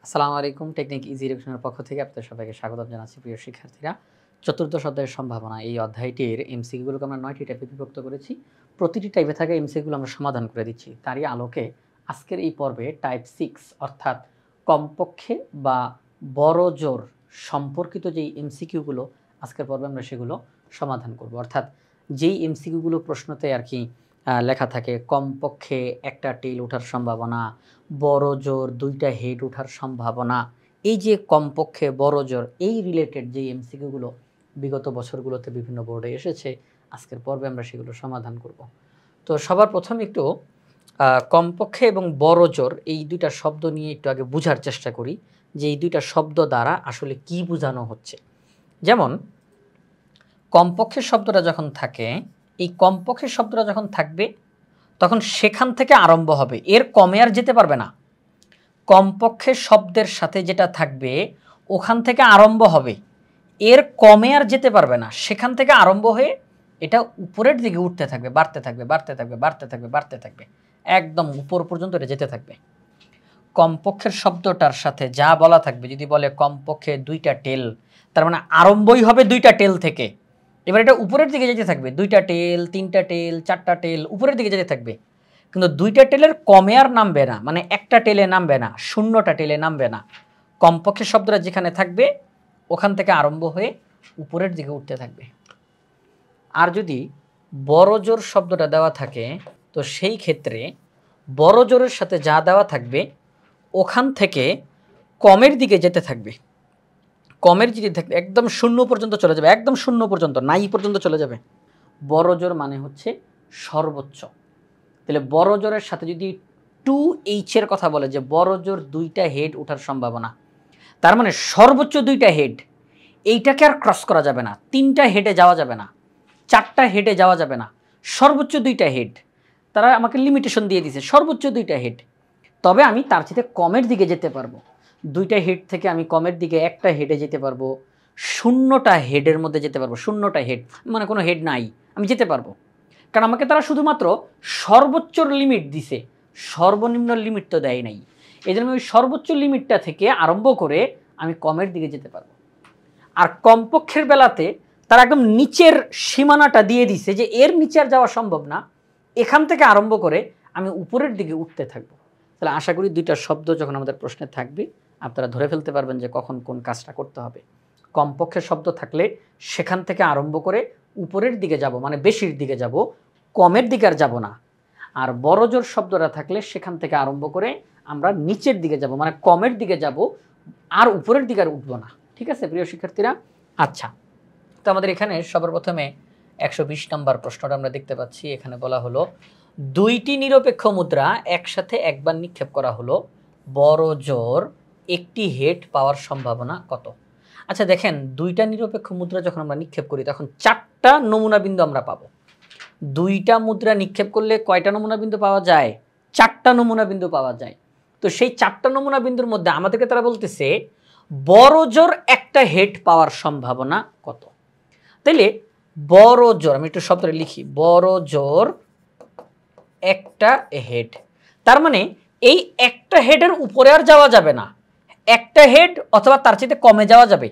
আসসালামু আলাইকুম। Technique easy এডুকেশনের পক্ষ থেকে আপনাদের সবাইকে স্বাগতম জানাচ্ছি প্রিয় শিক্ষার্থীরা। চতুর্দশ অধ্যায়ের সম্ভাবনা এই অধ্যায়টির এমসিকিউগুলোকে আমরা ৯টি টাইপে বিভক্ত করেছি। প্রতিটি টাইপে থাকা এমসিকিউগুলো আমরা সমাধান করে দিচ্ছি। তারই আলোকে আজকের এই পর্বে টাইপ 6 অর্থাৎ কমপক্ষে বা বড়জোর সম্পর্কিত যেই এমসিকিউগুলো আজকের পর্বে আমরা সেগুলো সমাধান করব। অর্থাৎ যেই এমসিকিউগুলো প্রশ্নতে আর কি লেখা থাকে কমপক্ষে একটা টেল ওঠার সম্ভাবনা, বড়জোর ২টা হেড ওঠার সম্ভাবনা, এই যে কমপক্ষে বড়জোর এই রিলেটেড যে এমসিকিউগুলো বিগত বছরগুলোতে বিভিন্ন বোর্ডে এসেছে, আজকের পর্বে আমরা সেগুলো সমাধান করব। তো সবার প্রথমে একটু কমপক্ষে এবং বড়জোর এই দুইটা শব্দ নিয়ে একটু আগে বুঝার চেষ্টা করি যে এই দুইটা শব্দ দ্বারা আসলে কি বোঝানো হচ্ছে। যেমন কমপক্ষে শব্দটা যখন থাকে, এই কমপক্ষে শব্দটা যখন থাকবে তখন সেখান থেকে আরম্ভ হবে, এর কমে আর যেতে পারবে না। কমপক্ষে শব্দের সাথে যেটা থাকবে ওখান থেকে আরম্ভ হবে, এর কমে আর যেতে পারবে না, সেখান থেকে আরম্ভ হয়ে এটা উপরের দিকে উঠতে থাকবে, বাড়তে থাকবে, বাড়তে থাকবে, বাড়তে থাকবে, বাড়তে থাকবে, একদম উপর পর্যন্ত এটা যেতে থাকবে। কমপক্ষের শব্দটার সাথে যা বলা থাকবে, যদি বলে কমপক্ষে ২টা টেল, তার মানে আরম্ভই হবে ২টা টেল থেকে। এবার এটা উপরের দিকে যেতে থাকবে, ২টা টেল, ৩টা টেল, ৪টা টেল, উপরের দিকে যেতে থাকবে। কিন্তু ২টা টেলের কমে আর নামবে না, মানে একটা টেলে নামবে না, ০টা টেলে নামবে না। কমপক্ষে শব্দটা যেখানে থাকবে ওখান থেকে আরম্ভ হয়ে উপরের দিকে উঠতে থাকবে। আর যদি বড়জোর শব্দটা দেওয়া থাকে, তো সেই ক্ষেত্রে বড়জোরের সাথে যা দেওয়া থাকবে ওখান থেকে কমের দিকে যেতে থাকবে। কমের দিকে থাকবে, একদম ০ পর্যন্ত চলে যাবে, একদম ০ পর্যন্ত, নাই পর্যন্ত চলে যাবে। বড়জোর মানে হচ্ছে সর্বোচ্চ। তাহলে বড়জোরের সাথে যদি 2H এর কথা বলে, যে বড়জোর ২টা হেড ওঠার সম্ভাবনা, তার মানে সর্বোচ্চ ২টা হেড, এইটাকে আর ক্রস করা যাবে না, ৩টা হেডে যাওয়া যাবে না, ৪টা হেডে যাওয়া যাবে না, সর্বোচ্চ ২টা হেড। তারা আমাকে লিমিটেশন দিয়ে দিয়েছে সর্বোচ্চ ২টা হেড, তবে আমি তার চেয়ে কমের দিকে যেতে পারবো। ২টা হেড থেকে আমি কমের দিকে একটা হেডে যেতে পারবো, ০টা হেডের মধ্যে যেতে পারবো, ০টা হেড মানে কোনো হেড নাই, আমি যেতে পারবো। কারণ আমাকে তারা শুধুমাত্র সর্বোচ্চ লিমিট দিছে, সর্বনিম্ন লিমিট তো দেয় নাই। এই জন্য ওই সর্বোচ্চ লিমিটটা থেকে আরম্ভ করে আমি কমের দিকে যেতে পারবো। আর কমপক্ষের বেলাতে তারা একদম নিচের সীমানাটা দিয়ে দিছে, যে এর নিচে আর যাওয়া সম্ভব না, এখান থেকে আরম্ভ করে আমি উপরের দিকে উঠতে থাকবো। তাহলে আশা করি ২টা শব্দ যখন আমাদের প্রশ্নে থাকবে আপনারা ধরে ফেলতে পারবেন যে কখন কোন কাজটা করতে হবে। কমপক্ষে শব্দ থাকলে সেখান থেকে আরম্ভ করে উপরের দিকে যাব, মানে বেশির দিকে যাব, কমের দিকে আর যাব না। আর বড়জোর শব্দটা থাকলে সেখান থেকে আরম্ভ করে আমরা নিচের দিকে যাব, মানে কমের দিকে যাব, আর উপরের দিকে আর উঠবো না। ঠিক আছে প্রিয় শিক্ষার্থীরা? আচ্ছা, তো আমাদের এখানে সবার প্রথমে ১২০ নম্বর প্রশ্নটা আমরা দেখতে পাচ্ছি। এখানে বলা হলো ২টি নিরপেক্ষ মুদ্রা একসাথে একবার নিক্ষেপ করা হলো, বড়জোর একটি হেড পাওয়ার সম্ভাবনা কত? আচ্ছা দেখেন, ২টা নিরপেক্ষ মুদ্রা যখন আমরা নিক্ষেপ করি তখন ৪টা নমুনা বিন্দু আমরা পাবো। ২টা মুদ্রা নিক্ষেপ করলে কয়টা নমুনা বিন্দু পাওয়া যায়? ৪টা নমুনা বিন্দু পাওয়া যায়। তো সেই ৪টা নমুনা বিন্দুর মধ্যে আমাদেরকে তারা বলতেছে বড়জোর একটা হেড পাওয়ার সম্ভাবনা কত। তাইলে বড়জোর, আমি একটু শব্দটা লিখি, বড়জোর একটা হেড, তার মানে এই একটা হেডের উপরে আর যাওয়া যাবে না, একটা হেড অথবা তার চাইতে কমে যাওয়া যাবে।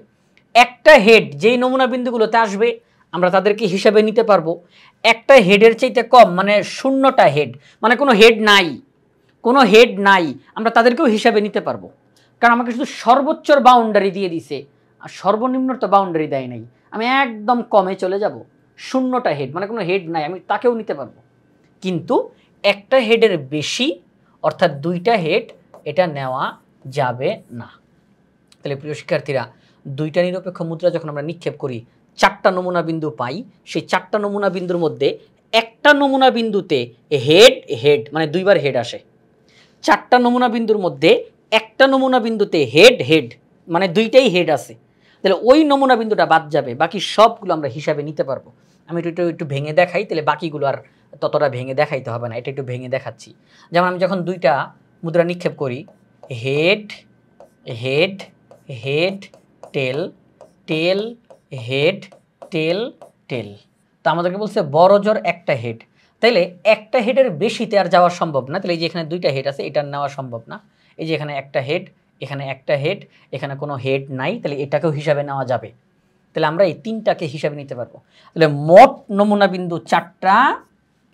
একটা হেড যেই নমুনা বিন্দুগুলোতে আসবে আমরা তাদেরকে হিসাবে নিতে পারবো। একটা হেডের চাইতে কম মানে ০টা হেড, মানে কোনো হেড নাই, কোনো হেড নাই, আমরা তাদেরকেও হিসাবে নিতে পারবো। কারণ আমাকে শুধু সর্বোচ্চর বাউন্ডারি দিয়ে দিছে, আর সর্বনিম্নর তো বাউন্ডারি দেয় নাই। আমি একদম কমে চলে যাব, ০টা হেড মানে কোনো হেড নাই, আমি তাকেও নিতে পারবো। কিন্তু একটা হেডের বেশি অর্থাৎ ২টা হেড, এটা নেওয়া যাবে না। তাহলে প্রিয় শিক্ষার্থীরা, ২টা নিরপেক্ষ মুদ্রা যখন আমরা নিক্ষেপ করি ৪টা নমুনা বিন্দু পাই, সেই ৪টা নমুনা বিন্দুর মধ্যে একটা নমুনা বিন্দুতে হেড হেড মানে ২বার হেড আসে, ৪টা নমুনা বিন্দুর মধ্যে একটা নমুনা বিন্দুতে হেড হেড মানে ২টাই হেড আছে। তাহলে ওই নমুনা বিন্দুটা বাদ যাবে, বাকি সবগুলো আমরা হিসাবে নিতে পারবো। আমি একটু ভেঙে দেখাই, তাহলে বাকিগুলো আর ততটা ভেঙে দেখাইতে হবে না, এটা একটু ভেঙে দেখাচ্ছি। যেমন আমি যখন ২টা মুদ্রা নিক্ষেপ করি, head head head tail tail head tail tail, তো আমাদেরকে বলছে বড়জোর একটা হেড। তাইলে একটা হেডের বেশিতে আর যাওয়া সম্ভব না। তাহলে এই যে এখানে ২টা হেড আছে, এটা নেওয়া সম্ভব না। এই যে এখানে একটা হেড, এখানে একটা হেড, এখানে কোনো হেড নাই, তাহলে এটাকেও হিসাবে নেওয়া যাবে। তাহলে আমরা এই তিনটাকে হিসাবে নিতে পারবো। তাহলে মোট নমুনা বিন্দু 4টা,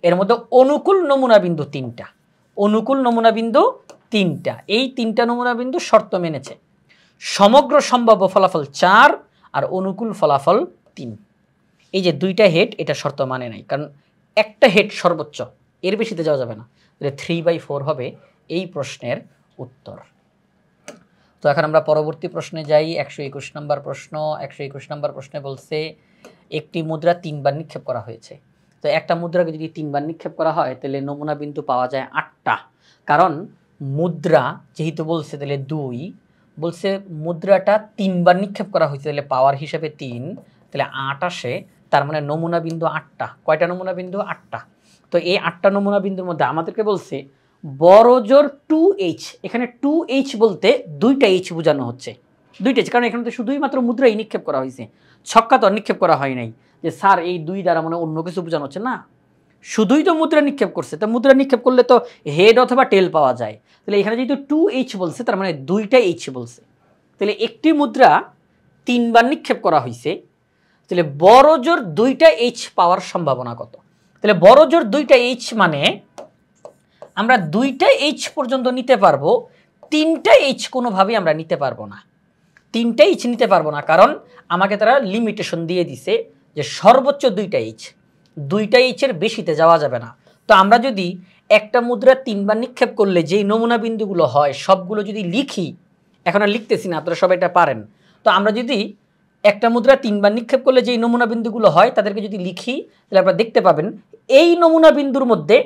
এর মধ্যে অনুকূল নমুনা বিন্দু 3টা, অনুকূল নমুনা বিন্দু 3টা, এই 3টা নমুনা বিন্দু শর্ত মেনেছে। সমগ্র সম্ভাব্য ফলাফল 4 আর অনুকূল ফলাফল 3। এই যে 2টা হেড, এটা শর্ত মানে নাই, কারণ একটা হেড সর্বোচ্চ, এর বেশিতে যাওয়া যাবে না। তাহলে 3/4 হবে এই প্রশ্নের উত্তর। তো এখন আমরা পরবর্তী প্রশ্নে যাই। 121 নম্বর প্রশ্ন। 121 নম্বর প্রশ্নে বলছে একটি মুদ্রা 3বার নিক্ষেপ করা হয়েছে। তো একটা মুদ্রাকে যদি 3বার নিক্ষেপ করা হয় তাহলে নমুনা বিন্দু পাওয়া যায় 8টা। কারণ মুদ্রা যেহেতু বলছে, তাহলে 2 বলছে, মুদ্রাটা 3বার নিক্ষেপ করা হয়েছে, তাহলে পাওয়ার হিসাবে 3, তাহলে 8 আসে। তার মানে নমুনা বিন্দু 8টা। কয়টা নমুনা বিন্দু? 8টা। তো এই 8টা নমুনা বিন্দুর মধ্যে আমাদেরকে বলছে বড় জোর 2H, এখানে 2H বলতে 2টা H বোঝানো হচ্ছে, 2টা H, কারণ এখানে তো শুধুই মাত্র মুদ্রাই নিক্ষেপ করা হয়েছে, ছক্কা তো নিক্ষেপ করা হয় নাই যে স্যার এই 2 দ্বারা মানে অন্য কিছু বোঝানো হচ্ছে না, শুধুই তো মুদ্রা নিক্ষেপ করছে। তো মুদ্রা নিক্ষেপ করলে তো হেড অথবা টেল পাওয়া যায়, তাহলে এখানে যেহেতু 2H বলছে তার মানে 2টা H বলছে। তাহলে একটি মুদ্রা 3বার নিক্ষেপ করা হয়েছে, তাহলে বড় জোর 2টা H পাওয়ার সম্ভাবনা কত? তাহলে বড় জোর 2টা H মানে আমরা 2টা H পর্যন্ত নিতে পারবো, 3টা H কোনোভাবেই আমরা নিতে পারবো না, 3টা H নিতে পারবো না, কারণ আমাকে তারা লিমিটেশন দিয়ে দিছে যে সর্বোচ্চ 2টা H, 2টা H এর বেশিতে যাওয়া যাবে না। তো আমরা যদি একটা মুদ্রা 3বার নিক্ষেপ করলে যেই নমুনা বিন্দুগুলো হয় সবগুলো যদি লিখি, এখন আর লিখতেছি না, আপনারা সবাই এটা পারেন। তো আমরা যদি একটা মুদ্রা 3বার নিক্ষেপ করলে যেই নমুনা বিন্দুগুলো হয় তাদেরকে যদি লিখি, তাহলে আপনারা দেখতে পাবেন এই নমুনা বিন্দুর মধ্যে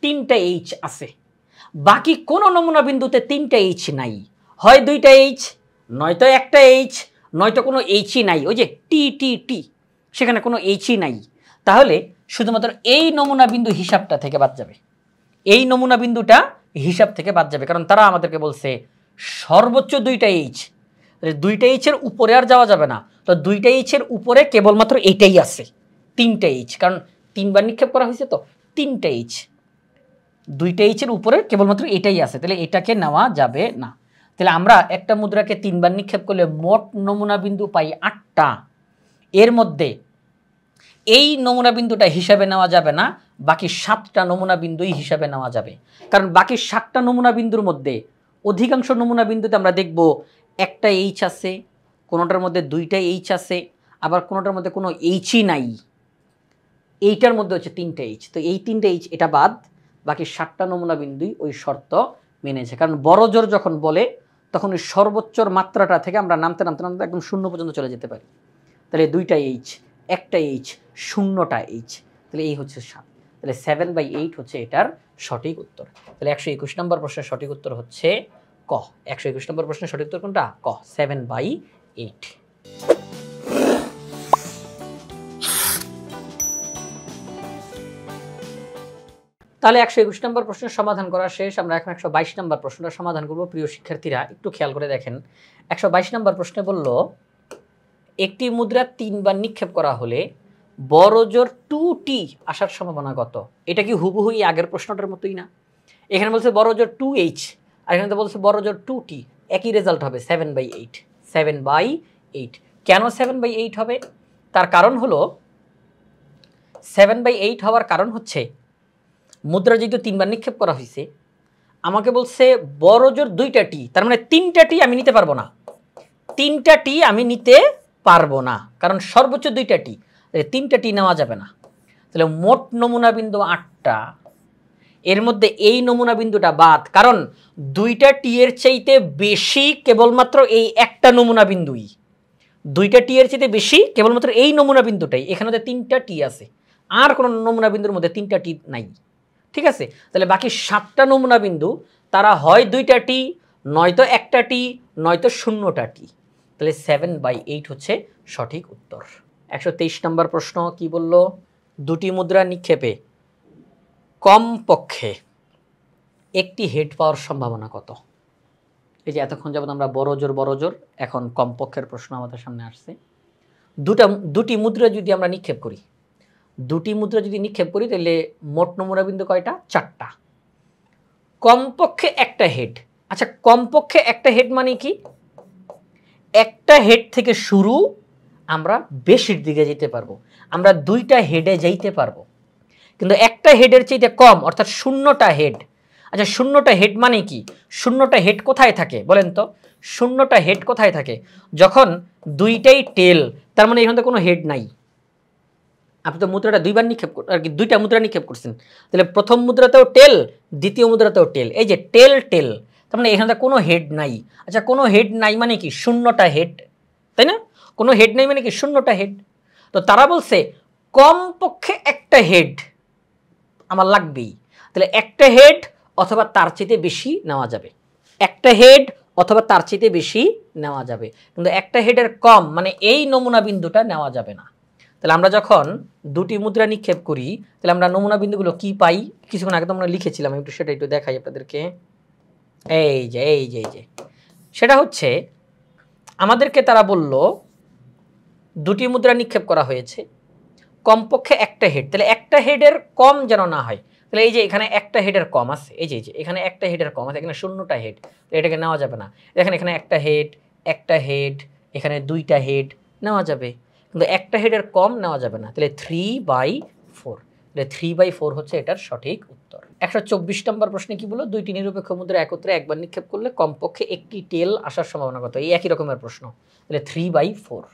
3টা H আছে, বাকি কোনো নমুনা বিন্দুতে 3টা H নাই, হয় 2টা H, নয়তো একটা H, নয়তো কোনো Hই নাই, ওই যে টি টি টি, সেখানে কোনো Hই নাই। তাহলে শুধুমাত্র এই নমুনা বিন্দু হিসাবটা থেকে বাদ যাবে, এই নমুনা বিন্দুটা হিসাব থেকে বাদ যাবে, কারণ তারা আমাদেরকে বলছে সর্বোচ্চ 2টা H, 2টা H এর উপরে আর যাওয়া যাবে না। তো 2টা H এর উপরে কেবলমাত্র এইটাই আছে, 3টা H, কারণ 3বার নিক্ষেপ করা হয়েছে তো 3টা H, 2টা H এর উপরে কেবলমাত্র এটাই আছে, তাহলে এটাকে নেওয়া যাবে না। তাহলে আমরা একটা মুদ্রাকে 3বার নিক্ষেপ করলে মোট নমুনা বিন্দু পাই 8টা, এর মধ্যে এই নমুনা বিন্দুটা হিসাবে নেওয়া যাবে না, বাকি 7টা নমুনা বিন্দুই হিসাবে নেওয়া যাবে। কারণ বাকি 7টা নমুনা বিন্দুর মধ্যে অধিকাংশ নমুনা বিন্দুতে আমরা দেখব একটা H আছে, কোনোটার মধ্যে 2টা H আছে, আবার কোনোটার মধ্যে কোনো Hই নাই, এইটার মধ্যে হচ্ছে 3টা H। তো এই 3টা H এটা বাদ, বাকি 7টা নমুনা বিন্দুই ওই শর্ত মেনেছে। কারণ বড় জোর যখন বলে তখন ওই সর্বোচ্চর মাত্রাটা থেকে আমরা নামতে নামতে নামতে একদম 0 পর্যন্ত চলে যেতে পারি। তাহলে 2টা H, একটা H, 0টা H, তাহলে এই হচ্ছে 7। তাহলে 7/8 হচ্ছে এটার সঠিক উত্তর। তাহলে 121 নম্বর প্রশ্নের সঠিক উত্তর হচ্ছে ক। 121 নম্বর প্রশ্নের সঠিক উত্তর কোনটা? ক, 7/8। তাহলে 121 নম্বর প্রশ্নের সমাধান করা শেষ। আমরা এখন 122 নম্বর প্রশ্নটা সমাধান করব। প্রিয় শিক্ষার্থীরা একটু খেয়াল করে দেখেন, 122 নম্বর প্রশ্নে বলল একটি মুদ্রা 3বার নিক্ষেপ করা হলে বড় জোর 2T আসার সম্ভাবনা কত? এটা কি হুবহু আগের প্রশ্নটার মতোই না? এখানে বলছে বড় জোর 2H, আর এখানে তো বলছে বড় জোর 2T, একই রেজাল্ট হবে 7/8। 7/8 কেন 7/8 হবে? তার কারণ হলো 7/8 হওয়ার কারণ হচ্ছে মুদ্রা যেহেতু 3বার নিক্ষেপ করা হয়েছে, আমাকে বলছে বড় জোর 2টা T, তার মানে 3টা T আমি নিতে পারবো না, 3টা T আমি নিতে পারবো না, কারণ সর্বোচ্চ 2টা T, 3টা T নেওয়া যাবে না। তাহলে মোট নমুনা বিন্দু 8টা, এর মধ্যে এই নমুনা বিন্দুটা বাদ, কারণ 2টা T এর চাইতে বেশি কেবলমাত্র এই একটা নমুনা বিন্দুই, 2টা T এর চাইতে বেশি কেবলমাত্র এই নমুনা বিন্দুটাই, এখানে 3টা T আছে, আর কোনো নমুনা বিন্দুর মধ্যে 3টা T নাই। ঠিক আছে, তাহলে বাকি 7টা নমুনা বিন্দু তারা হয় 2টা T, নয়তো একটা T, নয়তো 0টা T। তাহলে 7/8 হচ্ছে সঠিক উত্তর। 123 নম্বর প্রশ্ন কি বলল? দুটি মুদ্রা নিক্ষেপে কমপক্ষে একটি হেড পাওয়ার সম্ভাবনা কত? এই যে এতক্ষণ যাবত আমরা বড় জোর, এখন কমপক্ষের প্রশ্ন আমাদের সামনে আসছে। দুটি মুদ্রা যদি আমরা নিক্ষেপ করি, তাহলে মোট নমুনা বিন্দু কয়টা? 4টা, কমপক্ষে একটা হেড। আচ্ছা কমপক্ষে একটা হেড মানে কি? একটা হেড থেকে শুরু, আমরা বেশির দিকে যেতে পারবো, আমরা দুইটা হেডে যাইতে পারবো, কিন্তু একটা হেডের চাইতে কম অর্থাৎ শূন্যটা হেড। আচ্ছা শূন্যটা হেড মানে কি? শূন্যটা হেড কোথায় থাকে বলেন তো? শূন্যটা হেড কোথায় থাকে? যখন দুইটাই টেল, তার মানে এখানে তো কোনো হেড নাই। আপনি তো মুদ্রাটা দুইবার নিক্ষেপ আর কি দুইটা মুদ্রা নিক্ষেপ করছেন, তাহলে প্রথম মুদ্রাতেও টেল, দ্বিতীয় মুদ্রাতেও টেল, এই যে টেল টেল, তার মানে এখানে কোনো হেড নাই। আচ্ছা কোনো হেড নাই মানে কি? শূন্যটা হেড, তাই না? কোনো হেড নাই মানে কি? শূন্যটা হেড। তো তারা বলছে কমপক্ষে একটা হেড আমার লাগবেই, তাহলে একটা হেড অথবা তার চেয়ে বেশি নেওয়া যাবে, একটা হেড অথবা তার চেয়ে বেশি নেওয়া যাবে, কিন্তু একটা হেডের কম মানে এই নমুনা বিন্দুটা নেওয়া যাবে না। তাহলে আমরা যখন দুটি মুদ্রা নিক্ষেপ করি তাহলে আমরা নমুনা বিন্দুগুলো কি পাই? কিছুক্ষণ আগে তো আমরা লিখেছিলাম, একটু সেটা একটু দেখাই আপনাদেরকে। এই যে এই যে এই যে সেটা হচ্ছে আমাদেরকে তারা বলল দুটি মুদ্রা নিক্ষেপ করা হয়েছে, কমপক্ষে একটা হেড, তাহলে একটা হেডের কম যেন না হয়। তাহলে এই যে এখানে একটা হেডের কম আছে, এই যে এখানে একটা হেডের কম আছে, এখানে শূন্যটা হেড, এটাকে নেওয়া যাবে না। দেখেন এখানে একটা হেড, একটা হেড, এখানে দুইটা হেড নেওয়া যাবে, কিন্তু একটা হেডের কম নেওয়া যাবে না। তাহলে 3/4, তাহলে 3/4 হচ্ছে এটার সঠিক উত্তর। 124 নম্বর প্রশ্নে কি বলো? দুইটি নিরপেক্ষ মুদ্রা একত্রে একবার নিক্ষেপ করলে কমপক্ষে একটি টেল আসার সম্ভাবনা কত? এই একই রকমের প্রশ্ন, তাহলে 3/4।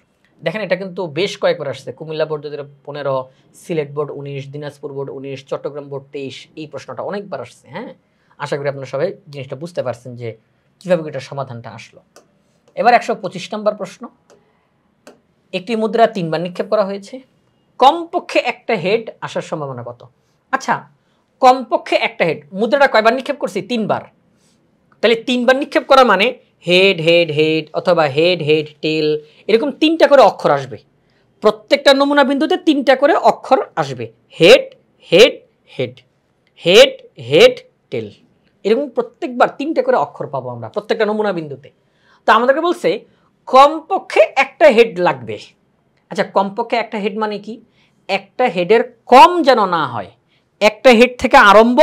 দেখেন এটা কিন্তু বেশ কয়েকবার আসছে, Comilla board 2015, Sylhet board 19, Dinajpur board 19, Chittagong board 23, এই প্রশ্নটা অনেকবার আসছে। হ্যাঁ, আশা করি আপনারা সবাই জিনিসটা বুঝতে পারছেন যে কীভাবে এটার সমাধানটা আসলো। এবার 125 নম্বর প্রশ্ন, একটি মুদ্রা 3বার নিক্ষেপ করা হয়েছে, কমপক্ষে একটা হেড আসার সম্ভাবনা কত? আচ্ছা কমপক্ষে একটা হেড, মুদ্রাটা কয়বার নিক্ষেপ করছি? 3বার, তাহলে 3বার নিক্ষেপ করা মানে হেড হেড হেড অথবা হেড হেড টেল, এরকম 3টা করে অক্ষর আসবে, প্রত্যেকটা নমুনা বিন্দুতে 3টা করে অক্ষর আসবে, head head head, head head টেল, এরকম প্রত্যেকবার 3টা করে অক্ষর পাবো আমরা প্রত্যেকটা নমুনা বিন্দুতে। তো আমাদেরকে বলছে কমপক্ষে একটা হেড লাগবে। আচ্ছা কমপক্ষে একটা হেড মানে কি? একটা হেডের কম যেন না হয়, একটা হেড থেকে আরম্ভ,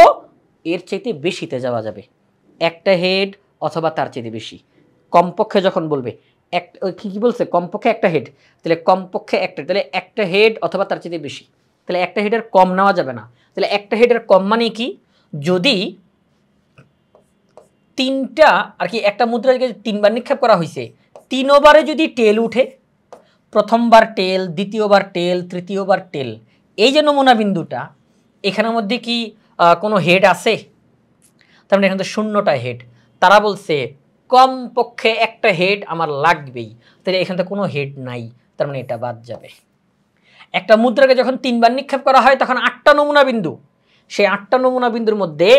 এর চাইতে বেশিতে যাওয়া যাবে, একটা হেড অথবা তার চেয়ে বেশি। কমপক্ষে যখন বলবে এক কি বলছে? কমপক্ষে একটা হেড, তাহলে কমপক্ষে একটা, তাহলে একটা হেড অথবা তার চেয়ে বেশি, তাহলে একটা হেডের কম নেওয়া যাবে না। তাহলে একটা হেডের কম মানে কি? যদি 3টা আর কি একটা মুদ্রাকে 3বার নিক্ষেপ করা হয়েছে, 3বারে যদি টেল উঠে, প্রথমবার টেল, দ্বিতীয়বার টেল, তৃতীয়বার টেল, এই যে নমুনা বিন্দুটা, এখানের মধ্যে কি কোনো হেড আছে? তার মানে এখানে তো শূন্যটা হেড। তারা বলছে কমপক্ষে একটা হেড আমার লাগবেই, তাহলে এখানে তো কোনো হেড নাই, তার মানে এটা বাদ যাবে। একটা মুদ্রাকে যখন 3বার নিক্ষেপ করা হয় তখন 8টা নমুনা বিন্দু, সেই 8টা নমুনা বিন্দুর মধ্যে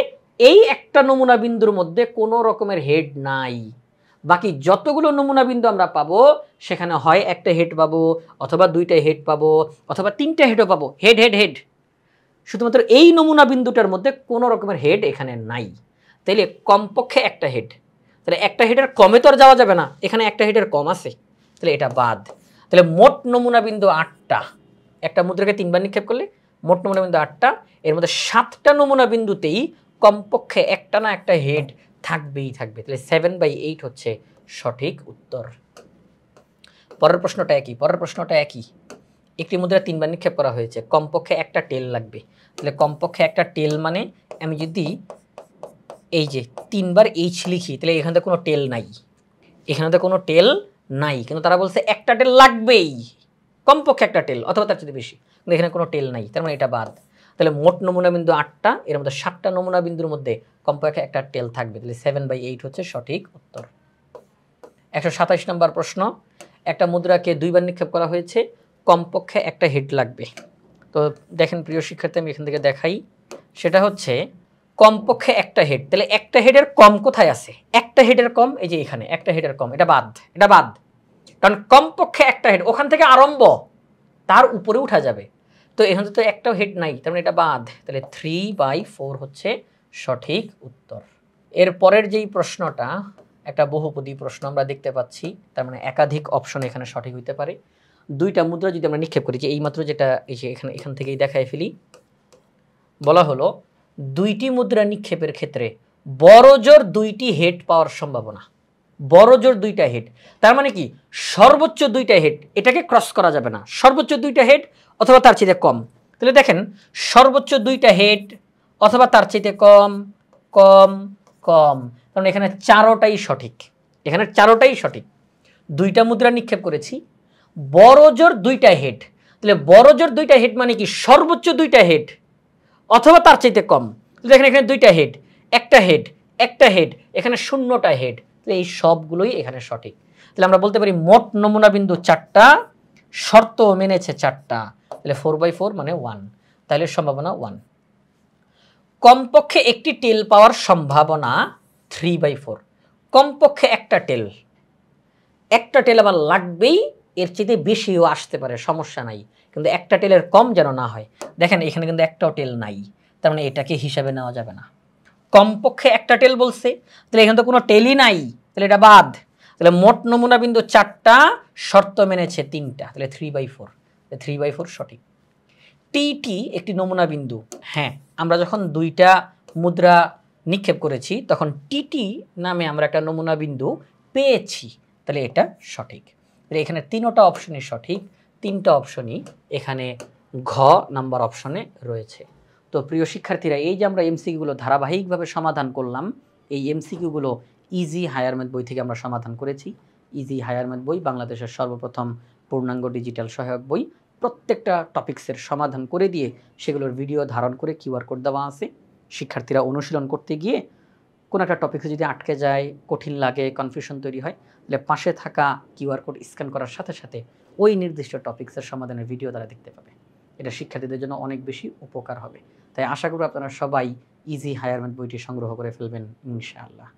এই একটা নমুনা বিন্দুর মধ্যে কোনো রকমের হেড নাই, বাকি যতগুলো নমুনা বিন্দু আমরা পাবো সেখানে হয় একটা হেড পাবো, অথবা দুইটা হেড পাবো, অথবা 3টা হেডও পাবো, হেড হেড হেড। শুধুমাত্র এই নমুনা বিন্দুটার মধ্যে কোনো রকমের হেড এখানে নাই, তাইলে কমপক্ষে একটা হেড, তাহলে একটা হেডের কমে তো আর যাওয়া যাবে না, এখানে একটা হেডের কম আছে, তাহলে এটা বাদ। তাহলে মোট নমুনা বিন্দু 8টা, একটা মুদ্রাকে 3বার নিক্ষেপ করলে মোট নমুনা বিন্দু 8টা, এর মধ্যে 7টা নমুনা বিন্দুতেই কমপক্ষে একটা না একটা হেড থাকবেই থাকবে, তাহলে 7/8 হচ্ছে সঠিক উত্তর। পরের প্রশ্নটা একই, একটি মুদ্রা 3বার নিক্ষেপ করা হয়েছে, কমপক্ষে একটা টেল লাগবে, তাহলে কমপক্ষে একটা টেল মানে আমি যদি এই যে 3বার এইচ লিখি তাহলে এখানে তো কোনো টেল নাই, এখানে তো কোনো টেল নাই, কিন্তু তারা বলছে একটা টেল লাগবেই, কমপক্ষে একটা টেল অথবা তার চেয়ে বেশি, কিন্তু এখানে কোনো টেল নাই, তার মানে এটা বাদ। তাহলে মোট নমুনা বিন্দু 8টা, এর মধ্যে 7টা নমুনা বিন্দুর মধ্যে কমপক্ষে একটা টেল থাকবে, তাহলে 7/8 হচ্ছে সঠিক উত্তর। 127 নম্বর প্রশ্ন, একটা মুদ্রাকে 2বার নিক্ষেপ করা হয়েছে, কমপক্ষে একটা হেড লাগবে। তো দেখেন প্রিয় শিক্ষার্থী, আমি এখান থেকে দেখাই, সেটা হচ্ছে কমপক্ষে একটা হেড, তাহলে একটা হেডের কম কোথায় আছে? একটা হেডের কম এই যে এখানে একটা হেডের কম, এটা বাদ, এটা বাদ, কারণ কমপক্ষে একটা হেড ওখান থেকে আরম্ভ, তার উপরে উঠা যাবে, তো এখানে তো একটাও হেড নাই, তার মানে এটা বাদ, তাহলে 3/4 হচ্ছে সঠিক উত্তর। এর পরের যেই প্রশ্নটা একটা বহুপদী প্রশ্ন আমরা দেখতে পাচ্ছি, তার মানে একাধিক অপশন এখানে সঠিক হইতে পারে। দুইটা মুদ্রা যদি আমরা নিক্ষেপ করি, যে এইমাত্র যেটা এখান থেকেই দেখায় ফেলি, বলা হলো দুইটি মুদ্রা নিক্ষেপের ক্ষেত্রে বড় জোর 2টি হেড পাওয়ার সম্ভাবনা, বড় জোর 2টা হেড, তার মানে কি সর্বোচ্চ 2টা হেড, এটাকে ক্রস করা যাবে না, সর্বোচ্চ 2টা হেড অথবা তার চেয়ে কম। তাহলে দেখেন সর্বোচ্চ 2টা হেড অথবা তার চেয়ে কম কম কম, কারণ এখানে চারোটাই সঠিক, এখানে চারোটাই সঠিক। 2টা মুদ্রা নিক্ষেপ করেছি, বড় জোর 2টা হেড, তাহলে বড় জোর 2টা হেড মানে কি সর্বোচ্চ 2টা হেড অথবা তার চাইতে কম। দেখেন এখানে 2টা হেড, একটা হেড, একটা হেড, এখানে 0টা হেড, তাহলে এই সবগুলোই এখানে সঠিক। তাহলে আমরা বলতে পারি মোট নমুনা বিন্দু 4টা, শর্ত মেনেছে 4টা, তাহলে 4/4 মানে 1, তাহলে সম্ভাবনা 1। কমপক্ষে একটি টেল পাওয়ার সম্ভাবনা 3/4, কমপক্ষে একটা টেল, একটা টেল আবার লাগবেই, এর চেয়ে বেশিও আসতে পারে সমস্যা নাই, কিন্তু একটা টেলের কম যেন না হয়। দেখেন এখানে কিন্তু একটাও টেল নাই, তার মানে এটাকে হিসাবে নেওয়া যাবে না। কমপক্ষে একটা টেল বলছে, তাহলে এখানে তো কোনো টেলই নাই, তাহলে এটা বাদ। তাহলে মোট নমুনা বিন্দু 4টা, শর্ত মেনেছে 3টা, তাহলে 3/4, 3/4 সঠিক। টিটি একটি নমুনা বিন্দু, হ্যাঁ আমরা যখন 2টা মুদ্রা নিক্ষেপ করেছি তখন টিটি নামে আমরা একটা নমুনা বিন্দু পেয়েছি, তাহলে এটা সঠিক। তাহলে এখানে 3টা অপশনই সঠিক, 3টা অপশনই এখানে ঘ নাম্বার অপশনে রয়েছে। তো প্রিয় শিক্ষার্থীরা, এই যে আমরা এমসিকিউগুলো ধারাবাহিকভাবে সমাধান করলাম, এই এমসিকিউগুলো ইজি হায়ার ম্যাথ বই থেকে আমরা সমাধান করেছি। ইজি হায়ার ম্যাথ বই বাংলাদেশের সর্বপ্রথম পূর্ণাঙ্গ ডিজিটাল সহায়ক বই। প্রত্যেকটা টপিক্সের সমাধান করে দিয়ে সেগুলোর ভিডিও ধারণ করে কিউআর কোড দেওয়া আছে। শিক্ষার্থীরা অনুশীলন করতে গিয়ে কোনো একটা টপিক্সে যদি আটকে যায়, কঠিন লাগে, কনফিউশন তৈরি হয়, তাহলে পাশে থাকা কিউআর কোড স্ক্যান করার সাথে সাথে ওই নির্দিষ্ট টপিক্সের সমাধানের ভিডিও তারা দেখতে পাবে। এটা শিক্ষার্থীদের জন্য অনেক বেশি উপকার হবে। তাই আশা করি আপনারা সবাই ইজি হায়ার ম্যাথ বইটি সংগ্রহ করে ফেলবেন ইনশাআল্লাহ।